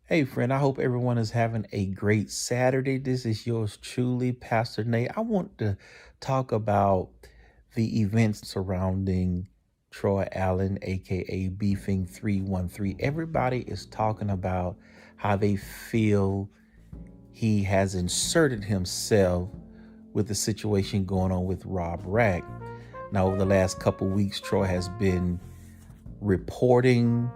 Hey friend, I hope everyone is having a great Saturday. This is yours truly, Pastor Nate. I want to talk about the events surrounding Troy Allen, aka Beefing 313. Everybody is talking about how they feel he has inserted himself with the situation going on with Rob Rack. Now, over the last couple weeks, Troy has been reporting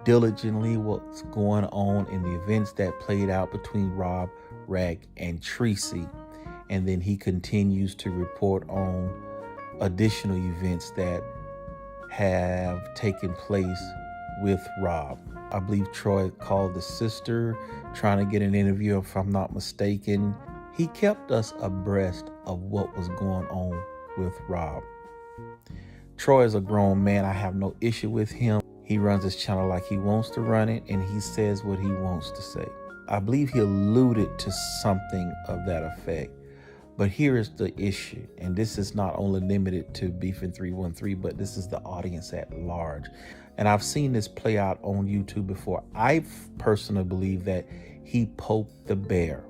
diligently what's going on in the events that played out between Rob Rack and Tracy. And then he continues to report on additional events that have taken place with Rob. I believe Troy called the sister trying to get an interview, if I'm not mistaken. He kept us abreast of what was going on with Rob. Troy is a grown man. I have no issue with him. He runs his channel like he wants to run it, and he says what he wants to say. I believe he alluded to something of that effect. But here is the issue, and this is not only limited to Beefing 313, but this is the audience at large. And I've seen this play out on YouTube before. I personally believe that he poked the bear.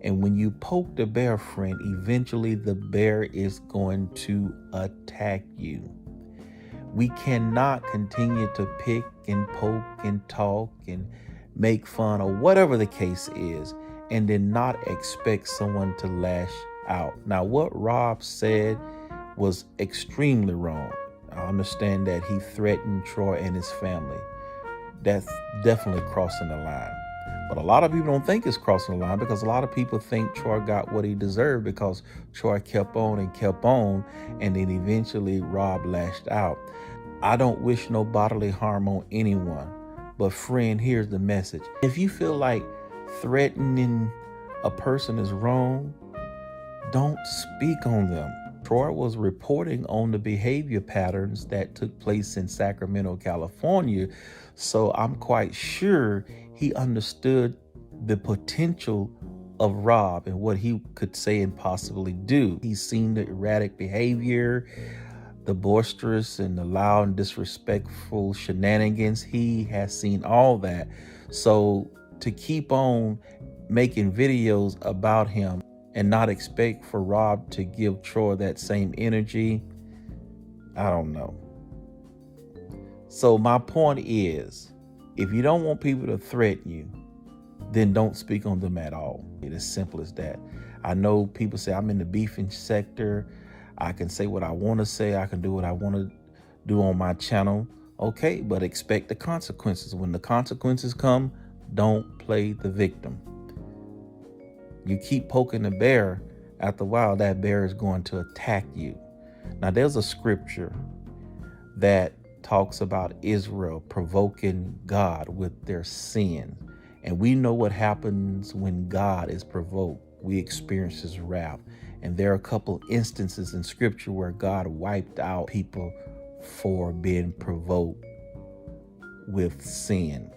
And when you poke the bear, friend, eventually the bear is going to attack you. We cannot continue to pick and poke and talk and make fun or whatever the case is, and then not expect someone to lash out. Now, what Rob said was extremely wrong. I understand that he threatened Troy and his family. That's definitely crossing the line. But a lot of people don't think it's crossing the line, because a lot of people think Troy got what he deserved because Troy kept on, and then eventually Rob lashed out. I don't wish no bodily harm on anyone, but friend, here's the message. If you feel like threatening a person is wrong, don't speak on them. Troy was reporting on the behavior patterns that took place in Sacramento, California, so I'm quite sure he understood the potential of Rob and what he could say and possibly do. He's seen the erratic behavior, the boisterous and the loud and disrespectful shenanigans. He has seen all that. So to keep on making videos about him and not expect for Rob to give Troy that same energy, I don't know. So my point is, if you don't want people to threaten you, then don't speak on them at all. It's as simple as that. I know people say I'm in the beefing sector. I can say what I want to say. I can do what I want to do on my channel. Okay, but expect the consequences. When the consequences come, don't play the victim. You keep poking the bear, after a while, that bear is going to attack you. Now, there's a scripture that talks about Israel provoking God with their sin. And we know what happens when God is provoked. We experience his wrath. And there are a couple instances in scripture where God wiped out people for being provoked with sin.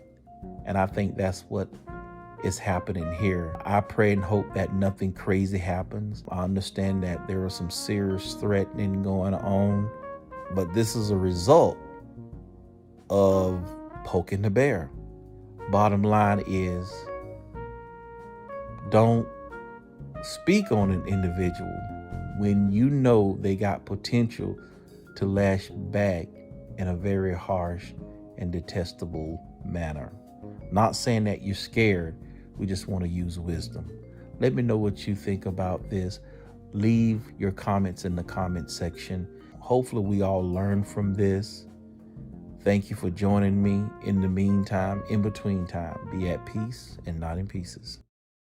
And I think that's what is happening here. I pray and hope that nothing crazy happens. I understand that there are some serious threatening going on, but this is a result of poking the bear. Bottom line is, don't speak on an individual when you know they got potential to lash back in a very harsh and detestable manner. Not saying that you're scared. We just want to use wisdom. Let me know what you think about this. Leave your comments in the comment section. Hopefully we all learn from this. Thank you for joining me. In the meantime, in between time, be at peace and not in pieces.